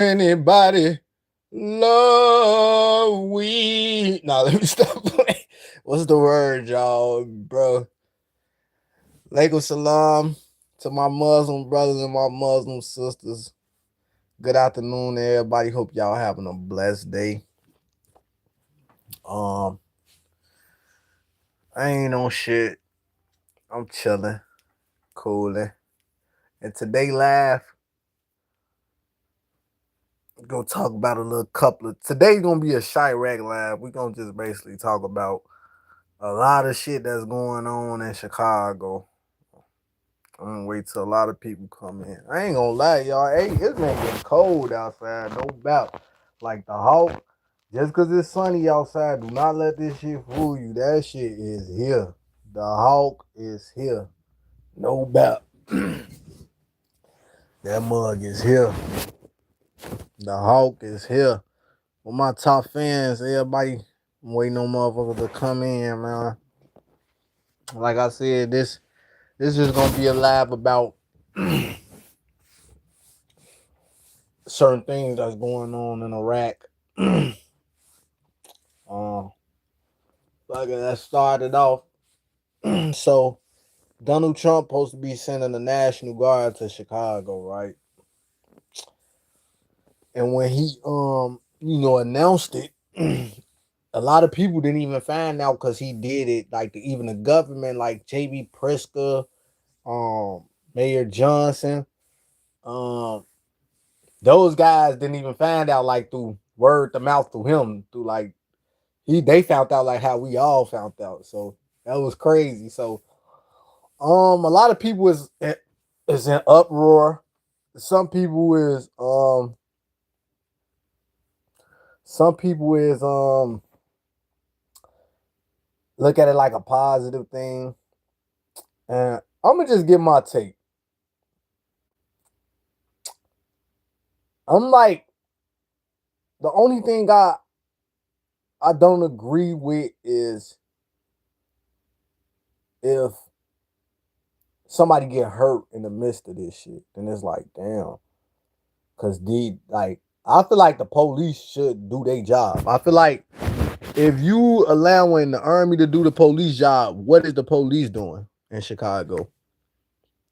Anybody love weed? Nah, let me stop playing. What's the word, y'all, bro? Alaikum salam to my Muslim brothers and my Muslim sisters. Good afternoon, everybody. Hope y'all having a blessed day. Um, I ain't on shit. I'm chilling, cooling. And today, live, gonna talk about a little couple of. Today's gonna be a Chirac live. We gonna just basically talk about a lot of shit that's going on in Chicago. I'm gonna wait till a lot of people come in. I ain't gonna lie, y'all. Hey, it's been getting cold outside, no doubt. Like the Hawk, just cause it's sunny outside, do not let this shit fool you. That shit is here. The Hawk is here. No doubt. That mug is here. The Hawk is here. With my top fans, everybody, I'm waiting on motherfuckers to come in, man. Like I said, this is gonna be a live about certain things that's going on in Iraq. Like that started off. So Donald Trump supposed to be sending the National Guard to Chicago, right? And when he announced it, a lot of people didn't even find out because he did it. Like even the government, like J.B. Pritzker, Mayor Johnson, um, those guys didn't even find out like through word to mouth through him, through like they found out like how we all found out. So that was crazy. So a lot of people is in uproar. Some people is look at it like a positive thing. And I'm gonna just give my take. I'm like, the only thing I don't agree with is if somebody get hurt in the midst of this shit, then it's like, damn. Cause I feel like the police should do their job. I feel like if you allowing the army to do the police job, what is the police doing in Chicago?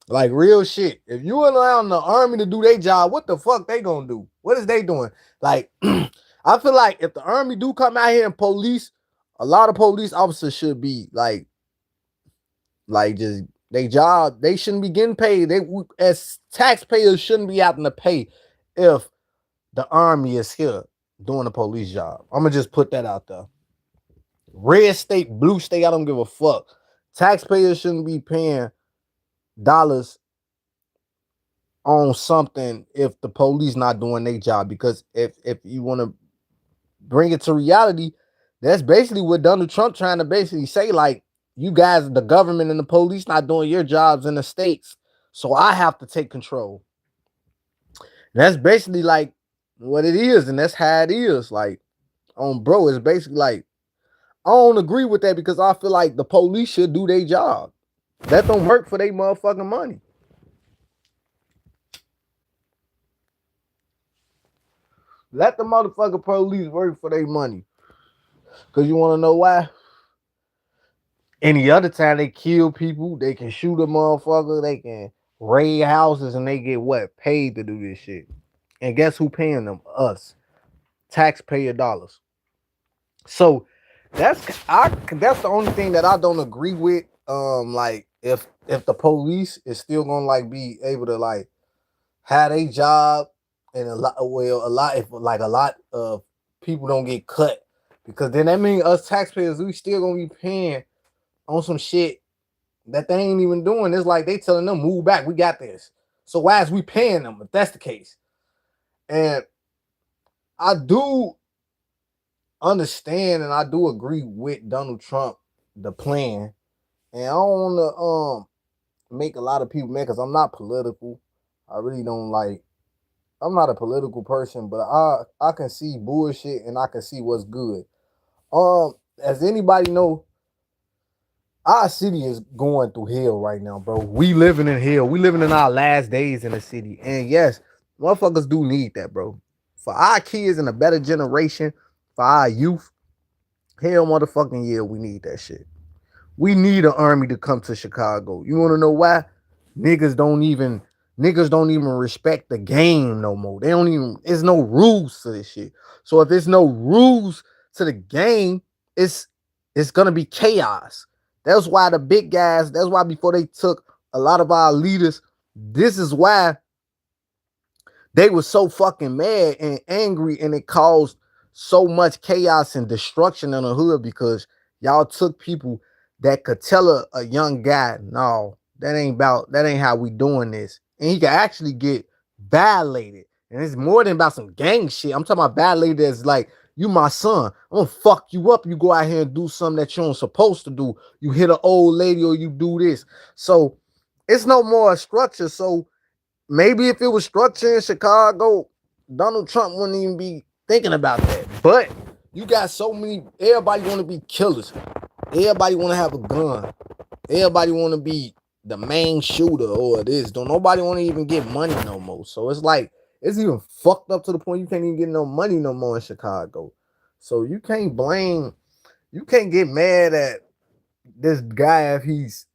Like real shit. If you allowing the army to do their job, what the fuck they gonna do? What is they doing? Like, I feel like if the army do come out here and police, a lot of police officers should be like just they job. They shouldn't be getting paid. They as taxpayers shouldn't be having to pay if the army is here doing a police job. I'm gonna just put that out there. Red state, blue state, I don't give a fuck. Taxpayers shouldn't be paying dollars on something if the police not doing their job. Because if you want to bring it to reality, that's basically what Donald Trump trying to basically say. Like, you guys, the government and the police not doing your jobs in the states, so I have to take control. That's basically like what it is, and that's how it is. Like, bro, it's basically like I don't agree with that because I feel like the police should do their job. Let them work for their motherfucking money. Let the motherfucking police work for their money. Cause you wanna know why? Any other time they kill people, they can shoot a motherfucker, they can raid houses, and they get what? Paid to do this shit. And guess who paying them? Us. Taxpayer dollars. So that's the only thing that I don't agree with. Like if the police is still gonna like be able to like have a job and a lot if like a lot of people don't get cut, because then that means us taxpayers we still gonna be paying on some shit that they ain't even doing. It's like they telling them move back, we got this. So why is we paying them if that's the case? And I do understand and I do agree with Donald Trump, the plan. And I don't want to make a lot of people mad because I'm not political. I really don't like. I'm not a political person, but I can see bullshit and I can see what's good. As anybody know, our city is going through hell right now, bro. We living in hell. We living in our last days in the city, and yes, motherfuckers do need that, bro. for our kids and a better generation, for our youth, hell motherfucking yeah, we need that shit. We need an army to come to Chicago. You want to know why? Niggas don't even niggas don't even respect the game no more. They don't even. There's no rules to this shit. So if there's no rules to the game, it's gonna be chaos. That's why the big guys. That's why before they took a lot of our leaders, this is why they were so fucking mad and angry, and it caused so much chaos and destruction in the hood because y'all took people that could tell a young guy, no, that ain't how we doing this. And he could actually get violated. And it's more than about some gang shit. I'm talking about violated as like, you my son. I'm gonna fuck you up. You go out here and do something that you ain't supposed to do. You hit an old lady or you do this. So it's no more structure. So maybe if it was structure in Chicago, Donald Trump wouldn't even be thinking about that. But you got so many, everybody want to be killers. Everybody want to have a gun. Everybody want to be the main shooter or this. Don't nobody want to even get money no more. So it's like, it's even fucked up to the point you can't even get no money no more in Chicago. So you can't get mad at this guy if he's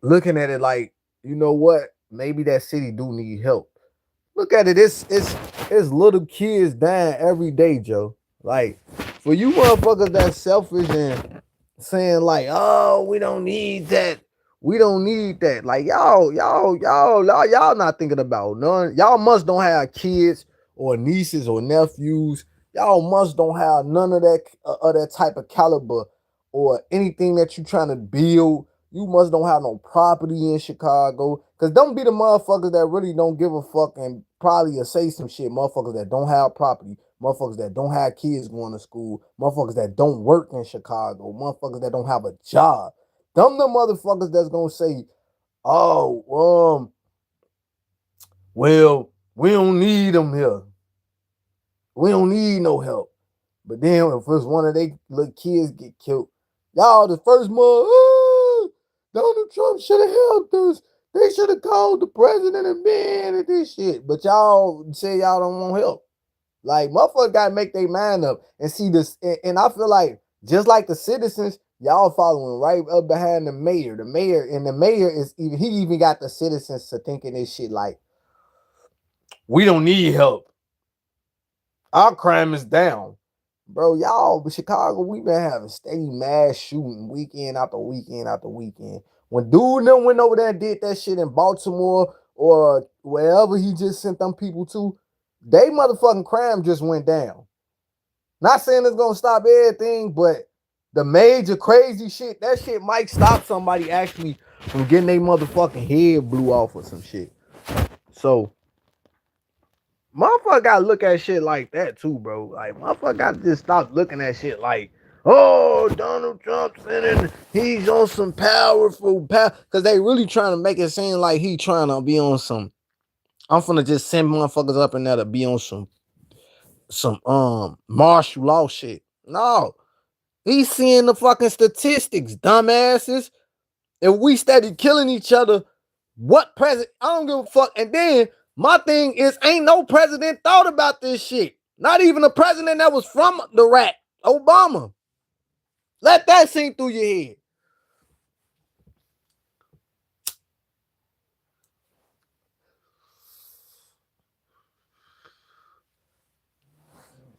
looking at it like, you know what? Maybe that city do need help. Look at it. It's little kids dying every day, Joe. Like, for you motherfuckers that's selfish and saying like, oh, we don't need that. We don't need that. Like y'all not thinking about none. Y'all must don't have kids or nieces or nephews. Y'all must don't have none of that type of caliber or anything that you trying to build. You must don't have no property in Chicago. Cause don't be the motherfuckers that really don't give a fuck and probably say some shit. Motherfuckers that don't have property. Motherfuckers that don't have kids going to school. Motherfuckers that don't work in Chicago. Motherfuckers that don't have a job. Them the motherfuckers that's gonna say, oh, well, we don't need them here. We don't need no help. But then if it's one of they little kids get killed, y'all the first month, Donald Trump should have helped us. They should have called the president and been at this shit. But y'all say y'all don't want help. Like, motherfuckers gotta make their mind up and see this. And I feel like just like the citizens, y'all following right up behind the mayor. The mayor is even, he even got the citizens to thinking this shit like, we don't need help. Our crime is down. Bro, y'all, but Chicago, we been having steady mass shooting weekend after weekend after weekend. When dude them went over there and did that shit in Baltimore or wherever he just sent them people to, they motherfucking crime just went down. Not saying it's gonna stop everything, but the major crazy shit, that shit might stop somebody actually from getting their motherfucking head blew off or some shit. So motherfucker gotta look at shit like that too, bro. Like, motherfucker gotta just stop looking at shit like, oh, Donald Trump's in, he's on some powerful power. Cause they really trying to make it seem like he trying to be on some, I'm finna just send motherfuckers up in there to be on some martial law shit. No. He's seeing the fucking statistics, dumbasses. If we steady killing each other, what president? I don't give a fuck. And then my thing is, ain't no president thought about this shit. Not even a president that was from the rat, Obama. Let that sink through your head.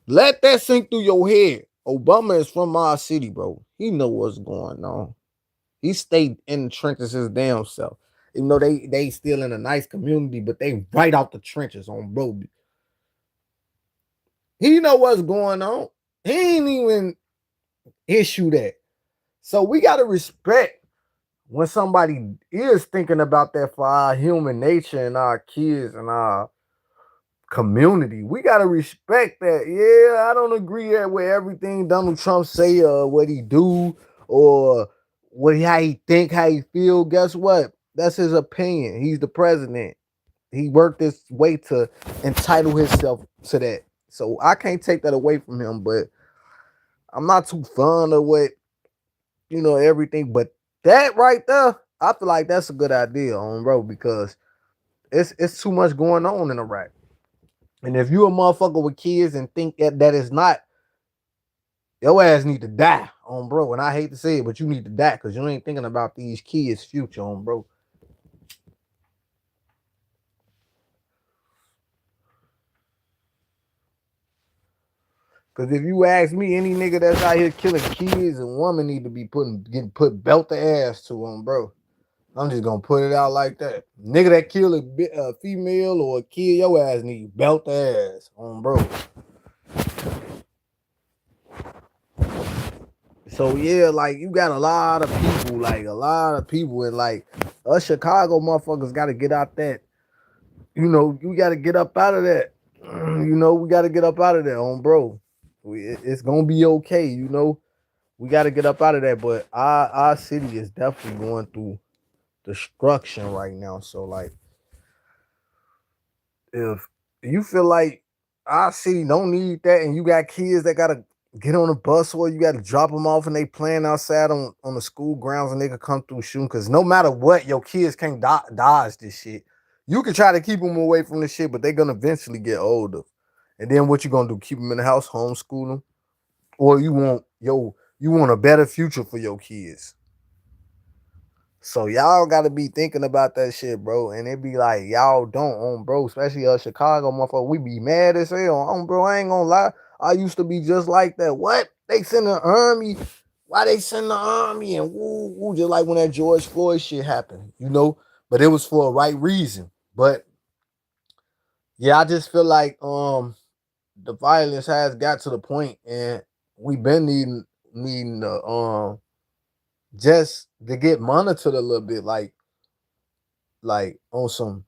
Let that sink through your head. Obama is from our city, bro. He know what's going on. He stayed in the trenches his damn self. Even though they still in a nice community, but they right out the trenches on bro. He know what's going on. He ain't even issue that. So we gotta respect when somebody is thinking about that for our human nature and our kids and our community. We gotta respect that. Yeah, I don't agree with everything Donald Trump say or what he do or how he think, how he feel. Guess what? That's his opinion. He's the president. He worked his way to entitle himself to that. So I can't take that away from him, but I'm not too fond of what, everything. But that right there, I feel like that's a good idea on bro, because it's too much going on in Iraq. And if you a motherfucker with kids and think that is not, your ass need to die on bro. And I hate to say it, but you need to die because you ain't thinking about these kids' future on bro. Because if you ask me, any nigga that's out here killing kids and women need to be getting put belt the ass to them, bro. I'm just gonna put it out like that. Nigga that kill a female or a kid, your ass need belt the ass on bro. So yeah, like you got a lot of people, and like us Chicago motherfuckers got to get out that. You know, you got to get up out of that. You know, we got to get up out of there, on bro. It's gonna be okay. You know, we got to get up out of that. But our city is definitely going through destruction right now. So like, if you feel like our city don't need that, and you got kids that gotta get on a bus or you gotta drop them off and they playing outside on the school grounds and they can come through shooting, because no matter what, your kids can't dodge this shit. You can try to keep them away from this shit, but they're gonna eventually get older. And then what you gonna do? Keep them in the house, homeschool them, or you want a better future for your kids? So y'all gotta be thinking about that shit, bro. And it be like y'all don't on bro, especially Chicago motherfucker. We be mad as hell on bro. I ain't gonna lie. I used to be just like that. What? They send the army? Why they send the army? And woo, woo, just like when that George Floyd shit happened, you know? But it was for a right reason. But yeah, I just feel like the violence has got to the point, and we've been needing to just to get monitored a little bit, like on some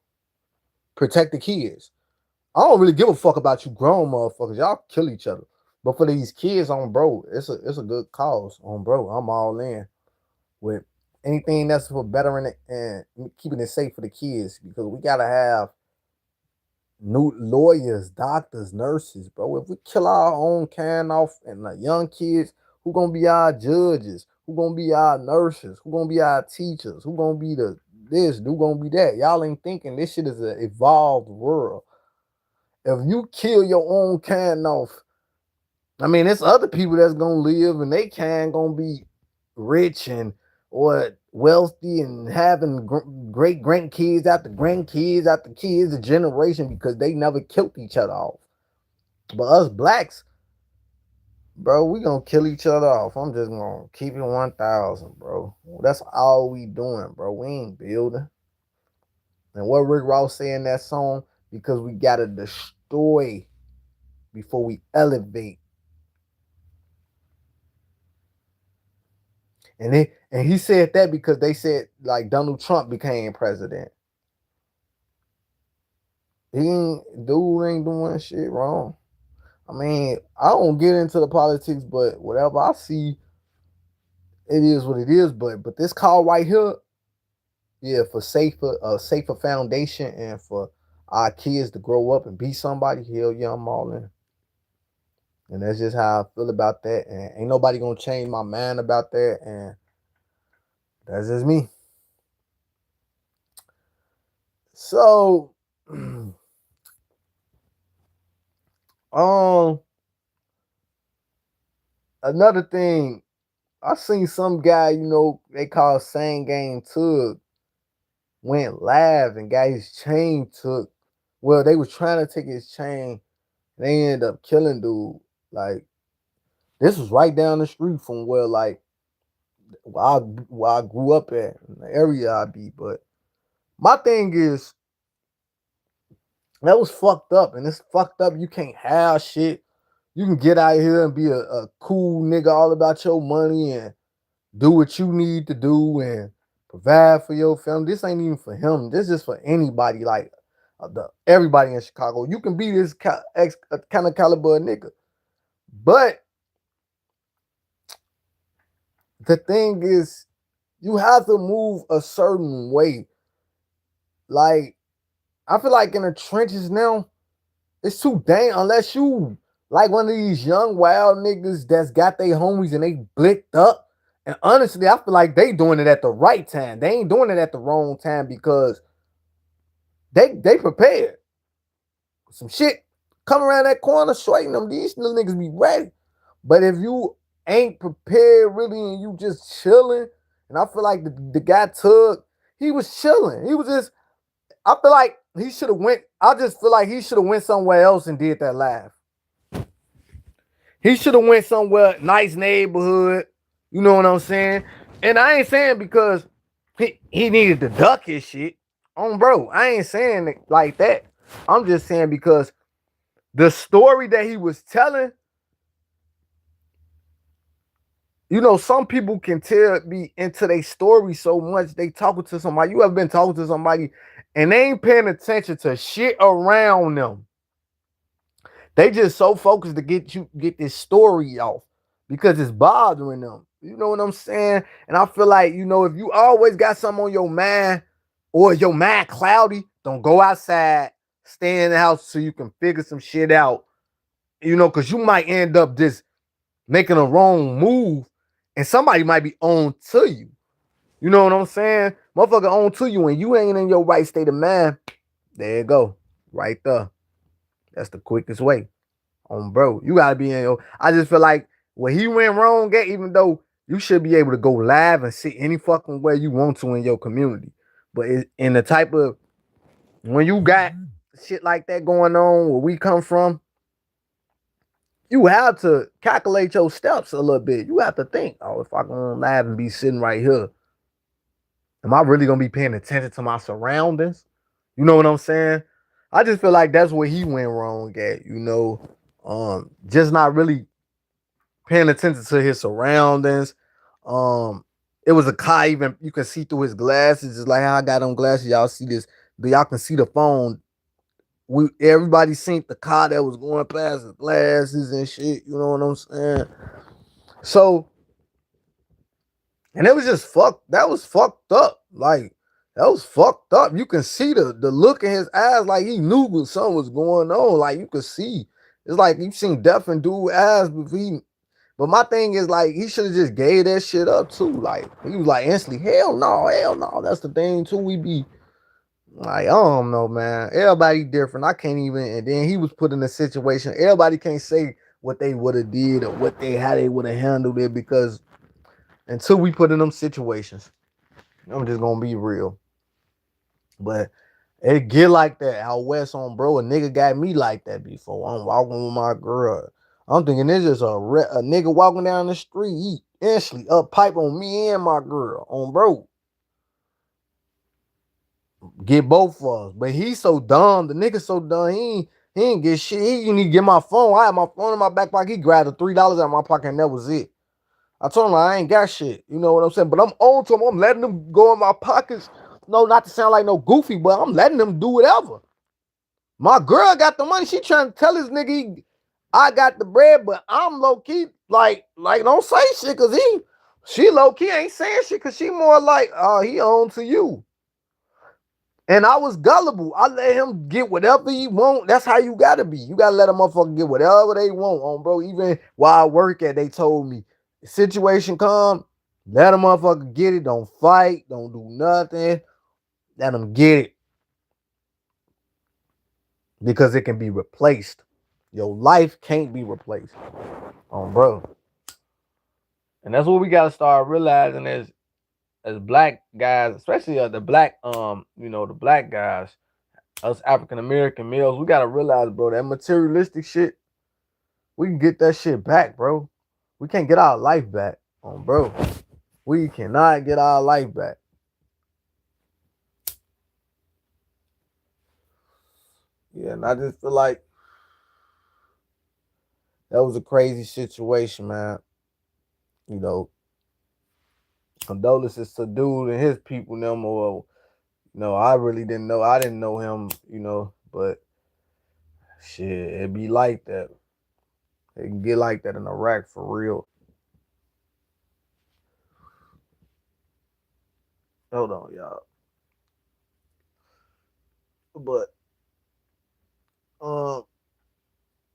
protect the kids. I don't really give a fuck about you grown motherfuckers. Y'all kill each other. But for these kids on bro, it's a good cause on bro. I'm all in with anything that's for bettering it and keeping it safe for the kids, because we gotta have new lawyers, doctors, nurses, bro. If we kill our own kind off and the young kids, who gonna be our judges? Who gonna be our nurses? Who gonna be our teachers? Who gonna be the this? Who gonna be that? Y'all ain't thinking this shit is an evolved world. If you kill your own kind off, I mean, it's other people that's gonna live and they can gonna be rich and or wealthy and having great grandkids after kids, a generation, because they never killed each other off. But us blacks, bro, we gonna kill each other off. I'm just gonna keep it 1,000, bro. That's all we doing, bro. We ain't building. And what Rick Ross say in that song? Because we gotta destroy before we elevate. And he said that because they said like Donald Trump became president. Dude ain't doing shit wrong. I mean, I don't get into the politics, but whatever I see, it is what it is. But this call right here, yeah, for safer foundation and for our kids to grow up and be somebody, hell yeah, I'm all in. And that's just how I feel about that. And ain't nobody gonna change my mind about that. And that's just me. So another thing, I seen some guy, they call SANE Gang Tugg, went live and got his chain took. Well, they was trying to take his chain. They ended up killing dude. Like, this was right down the street from where I grew up at, in the area I be. But my thing is, that was fucked up, and it's fucked up. You can't have shit. You can get out here and be a cool nigga all about your money and do what you need to do and provide for your family. This ain't even for him. This is for anybody, like everybody in Chicago. You can be this kind of caliber nigga. But the thing is, you have to move a certain way. Like, I feel like in the trenches now, it's too dang, unless you like one of these young wild niggas that's got their homies and they blicked up. And honestly, I feel like they doing it at the right time. They ain't doing it at the wrong time, because they prepared. Some shit Come around that corner, straighten them. These little niggas be ready. But if you ain't prepared really and you just chilling, and I feel like the guy Tug, he was chilling. He was just, I feel like he should have went, I just feel like he should have went somewhere else and did that live. He should have went somewhere, nice neighborhood. You know what I'm saying? And I ain't saying because he needed to duck his shit. Bro, I ain't saying it like that. I'm just saying because the story that he was telling, you know, some people can be into their story so much they talking to somebody. You ever been talking to somebody and they ain't paying attention to shit around them. They just so focused to get this story off because it's bothering them. You know what I'm saying? And I feel like, you know, if you always got something on your mind or your mind cloudy, don't go outside. Stay in the house so you can figure some shit out. You know, because you might end up just making a wrong move and somebody might be on to you. You know what I'm saying? Motherfucker on to you and you ain't in your right state of mind. There you go. Right there. That's the quickest way. Bro, you gotta be in your. I just feel like when he went wrong at, even though you should be able to go live and sit any fucking way you want to in your community. But in the type of when you got shit like that going on where we come from, you have to calculate your steps a little bit. You have to think, oh, if I go on live and be sitting right here, am I really gonna be paying attention to my surroundings? You know what I'm saying? I just feel like that's where he went wrong at, you know. Just not really paying attention to his surroundings. It was a car, even you can see through his glasses, just like how I got on glasses. Y'all see this, but y'all can see the phone. Everybody seen the car that was going past his glasses and shit. You know what I'm saying? So, and it was just fucked. That was fucked up. Like that was fucked up. You can see the look in his eyes, like he knew something was going on. Like you could see. It's like you seen death in dude's eyes, but my thing is like he should have just gave that shit up too. Like he was like instantly, hell no. That's the thing too. We be like, I don't know, man. Everybody different. I can't even. And then he was put in a situation. Everybody can't say what they would have did or how they would have handled it because until we put in them situations, I'm just gonna be real. But it get like that. Out west on bro, a nigga got me like that before. I'm walking with my girl. I'm thinking it's just a nigga walking down the street. He instantly up pipe on me and my girl on bro. Get both of us. But he's so dumb. The nigga so dumb. He ain't get shit. He didn't even get my phone. I had my phone in my back pocket. He grabbed the $3 out of my pocket and that was it. I told him I ain't got shit. You know what I'm saying? But I'm on to him. I'm letting them go in my pockets. No, not to sound like no goofy, but I'm letting them do whatever. My girl got the money. She trying to tell this nigga I got the bread, but I'm low key like don't say shit because she low key ain't saying shit because she more like he on to you. And I was gullible. I let him get whatever he want. That's how you gotta be. You gotta let a motherfucker get whatever they want on, bro. Even while I work at, they told me situation come, let a motherfucker get it. Don't fight. Don't do nothing. Let them get it. Because it can be replaced. Your life can't be replaced. Bro. And that's what we gotta start realizing as black guys, especially the black, the black guys, us African American males, we gotta realize, bro, that materialistic shit, we can get that shit back, bro. We can't get our life back, bro. We cannot get our life back. Yeah, and I just feel like that was a crazy situation, man. You know, condolences to dude and his people no more. No, I really didn't know. I didn't know him, but shit, it be like that. It can get like that in Iraq for real. Hold on, y'all. But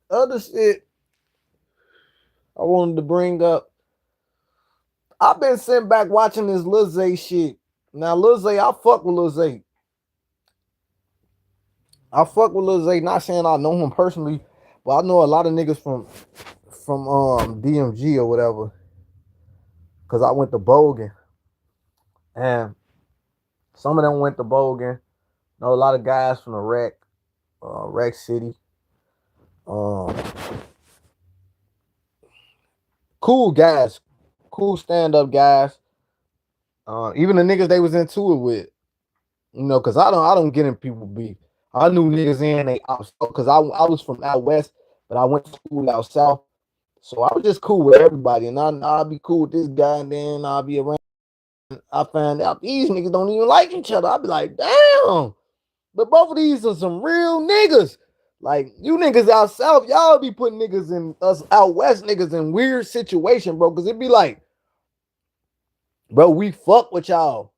other shit I wanted to bring up. I've been sitting back watching this Lil Zay shit. Now, Lil Zay, I fuck with Lil Zay. I fuck with Lil Zay. Not saying I know him personally. But I know a lot of niggas from DMG or whatever, cause I went to Bogan, and some of them went to Bogan. Know a lot of guys from the Rec City. Um, cool guys, cool stand up guys. Even the niggas they was into it with, cause I don't get in people beef. I knew niggas in they out cause I was from out west, but I went to school out south. So I was just cool with everybody, and I'll be cool with this guy, and then I'll be around. I found out these niggas don't even like each other. I'll be like, damn. But both of these are some real niggas. Like, you niggas out south, y'all be putting niggas in us out west niggas in weird situation, bro. Cause it be like, bro, we fuck with y'all.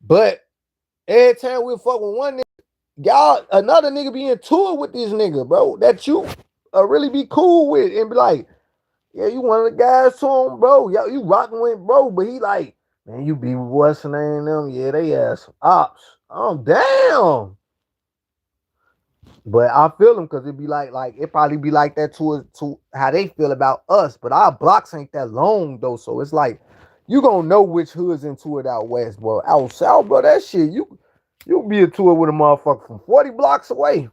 But every time we fuck with one nigga, y'all, another nigga be in tour with this nigga, bro. That you really be cool with and be like, yeah, you one of the guys to him, bro. Yo, you rocking with bro, but he like, man, you be what's the name them? Yeah, they ass some ops. Oh, damn. But I feel them because it be like it probably be like that to how they feel about us. But our blocks ain't that long though, so it's like you gonna know which hood's into it out west, bro. Out south, bro, that shit you be into it with a motherfucker from 40 blocks away.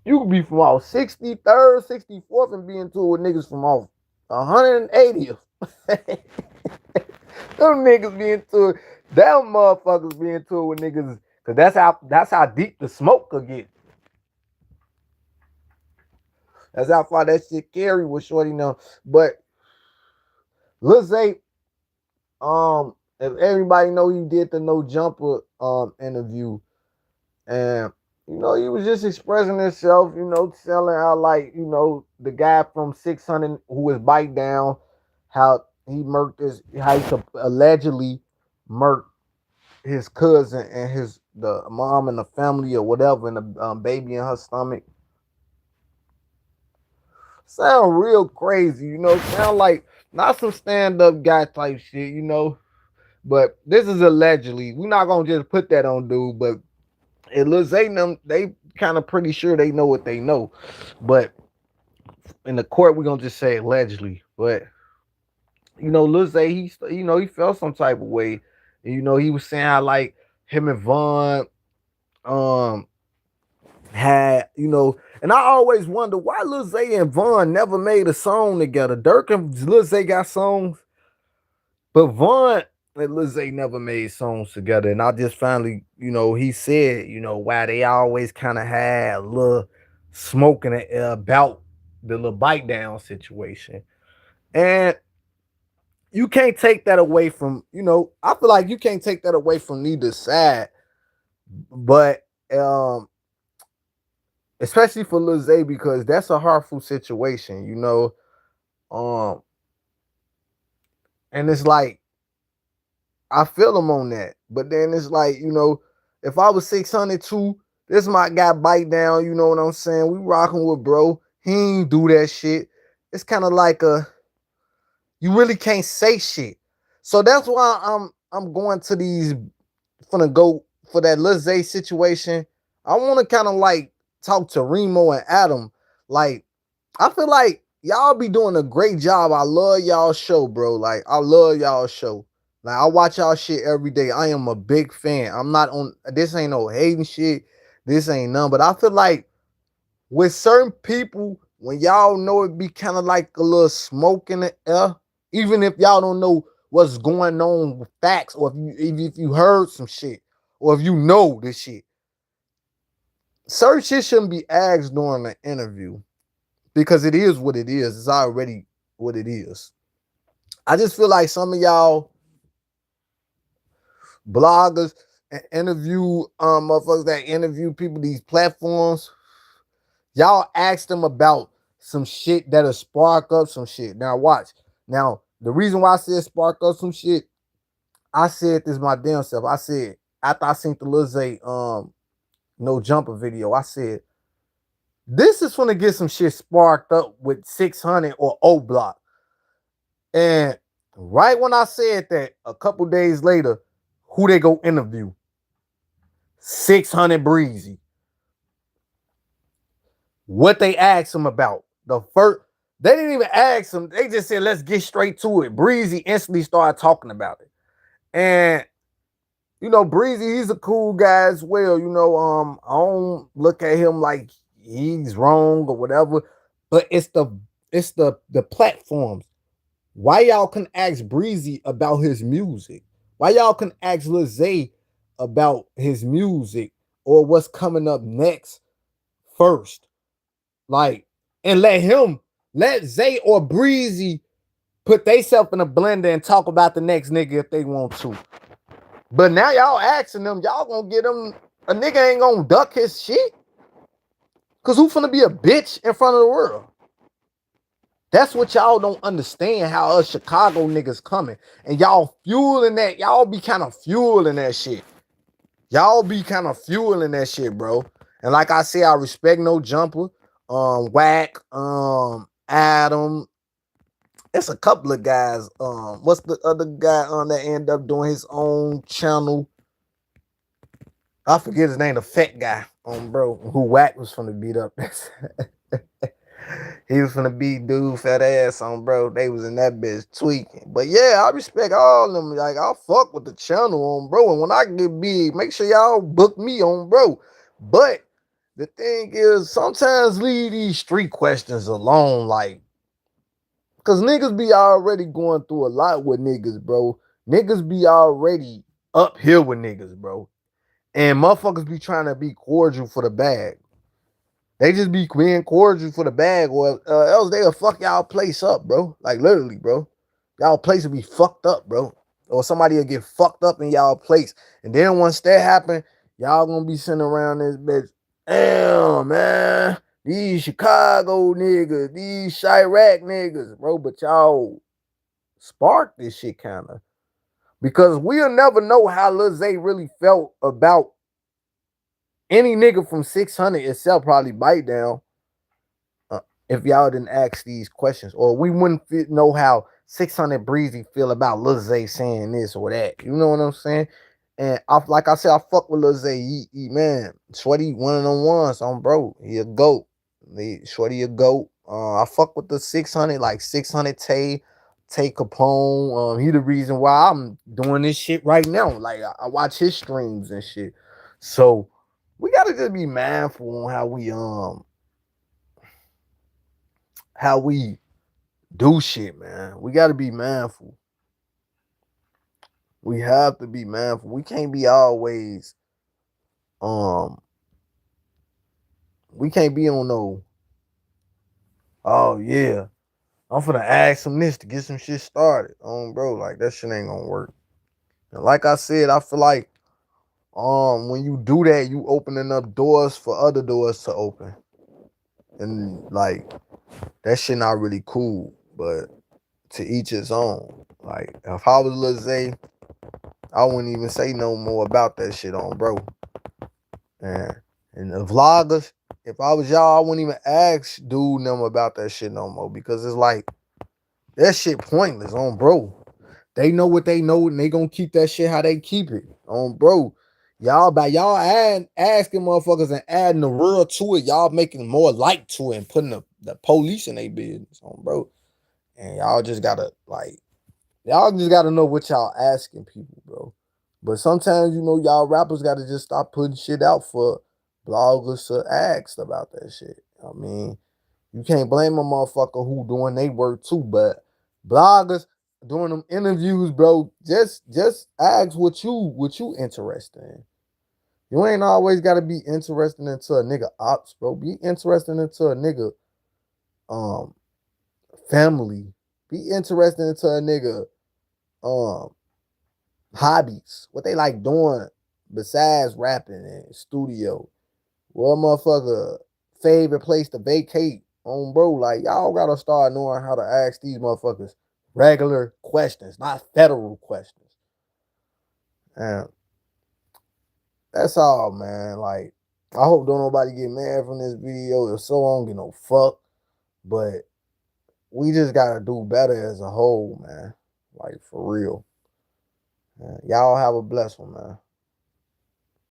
You could be from off 63rd, 64th, and be into it with niggas from off 180th. Them niggas be into it. Them motherfuckers be into it with niggas. Cause that's how deep the smoke could get. That's how far that shit carry with Shorty now. But Lil Zay, if everybody know he did the No Jumper interview, and he was just expressing himself, telling how like, the guy from 600 who was bite down, how he murked how he allegedly murked his cousin and the mom and the family or whatever, and the baby in her stomach. Sound real crazy, sound like not some stand-up guy type shit, but this is allegedly. We're not gonna just put that on dude, but Lil Zay them, they kind of pretty sure they know what they know. But in the court, we're gonna just say allegedly. But Lil Zay, he felt some type of way. And, he was saying how like him and Vaughn had, and I always wonder why Lil Zay and Vaughn never made a song together. Dirk and Lil Zay got songs, but Vaughn and Lil Zay never made songs together. And I just finally, he said, why they always kind of had a little smoke in the air about the little bite down situation. And you can't take that away from, I feel like you can't take that away from neither side. But especially for Lil Zay, because that's a hurtful situation, and it's like I feel him on that. But then it's like, if I was 600 too, this my guy bite down, you know what I'm saying? We rocking with bro. He ain't do that shit. It's kind of like you really can't say shit. So that's why I'm going to these finna go for that Lil Zay situation. I want to kind of like talk to Remo and Adam. Like, I feel like y'all be doing a great job. I love y'all show, bro. Like, I love y'all show. Like, I watch y'all shit every day. I am a big fan. I'm not on, this ain't no hating shit. This ain't none. But I feel like with certain people, when y'all know it be kind of like a little smoke in the air, even if y'all don't know what's going on with facts, or if you heard some shit, or if you know this shit, certain shit shouldn't be asked during an interview, because it is what it is. It's already what it is. I just feel like some of y'all bloggers and interview motherfuckers that interview people, these platforms, y'all ask them about some shit that'll spark up some shit. Now watch. Now, the reason why I said spark up some shit, I said this my damn self. I said, after I seen the Lil Zay No Jumper video, I said, this is gonna get some shit sparked up with 600 or O Block. And right when I said that, a couple days later, who they go interview? 600 Breezy. what they asked him about. They didn't even ask him. They just said, let's get straight to it. Breezy instantly started talking about it. And, Breezy, he's a cool guy as well. I don't look at him like he's wrong or whatever. But it's the platforms. Why y'all can ask Breezy about his music? Why y'all can ask Lil Zay about his music or what's coming up next first? Like, and let Zay or Breezy put theyself in a blender and talk about the next nigga if they want to. But now y'all asking them, y'all gonna get them, a nigga ain't gonna duck his shit. Cause who finna be a bitch in front of the world? That's what y'all don't understand, how us Chicago niggas coming. And y'all fueling that, y'all be kind of fueling that shit. Y'all be kind of fueling that shit, bro. And like I say, I respect No Jumper, Whack, Adam. It's a couple of guys. What's the other guy that ended up doing his own channel? I forget his name, the fat guy, bro, who Whack was finna beat up. He was finna beat dude fat ass on, bro. They was in that bitch tweaking. But yeah, I respect all of them. Like, I'll fuck with the channel on, bro. And when I get big, make sure y'all book me on, bro. But the thing is, sometimes leave these street questions alone. Like, cause niggas be already going through a lot with niggas, bro. Niggas be already up here with niggas, bro. And motherfuckers be trying to be cordial for the bag. They just be being cordial for the bag, or else they'll fuck y'all place up, bro. Like, literally, bro. Y'all place will be fucked up, bro. Or somebody will get fucked up in y'all place. And then once that happen, y'all gonna be sitting around this bitch. Damn, man. These Chicago niggas, these Chirac niggas, bro. But y'all spark this shit kind of. Because we'll never know how Lil Zay really felt about any nigga from 600 itself, probably Bite Down, if y'all didn't ask these questions. Or we wouldn't know how 600 Breezy feel about Lil Zay saying this or that. You know what I'm saying? And like I said, I fuck with Lil Zay. Man, Shorty one of them ones on, bro. He a goat. Shorty a goat. I fuck with the 600, like 600 Tay Capone. He the reason why I'm doing this shit right now. Like, I watch his streams and shit. So we gotta just be mindful on how we do shit, man. We gotta be mindful. We have to be mindful. We can't be always um we can't be on no, oh yeah, I'm finna ask him this to get some shit started. Bro, like, that shit ain't gonna work. And like I said, I feel like when you do that, you opening up doors for other doors to open. And like, that shit not really cool, but to each his own. Like, if I was Lil Zay, I wouldn't even say no more about that shit on, bro. And the vloggers, if I was y'all, I wouldn't even ask dude them about that shit no more, because it's like, that shit pointless on, bro. They know what they know, and they gonna keep that shit how they keep it on, bro. Y'all asking motherfuckers and adding the real to it, y'all making more light to it and putting the police in their business on, bro. And y'all just gotta know what y'all asking people, bro. But sometimes, y'all rappers gotta just stop putting shit out for bloggers to ask about that shit. I mean, you can't blame a motherfucker who doing their work too, but bloggers doing them interviews, bro, just ask what you interested in. You ain't always gotta be interested into a nigga ops, bro. Be interested into a nigga um family. Be interested into a nigga um hobbies, what they like doing besides rapping and studio. What motherfucker favorite place to vacate on, bro? Like, y'all gotta start knowing how to ask these motherfuckers regular questions, not federal questions. And that's all, man. Like, I hope don't nobody get mad from this video. If so, I don't get no fuck. But we just gotta do better as a whole, man. Like, for real. Man, y'all have a blessed one, man.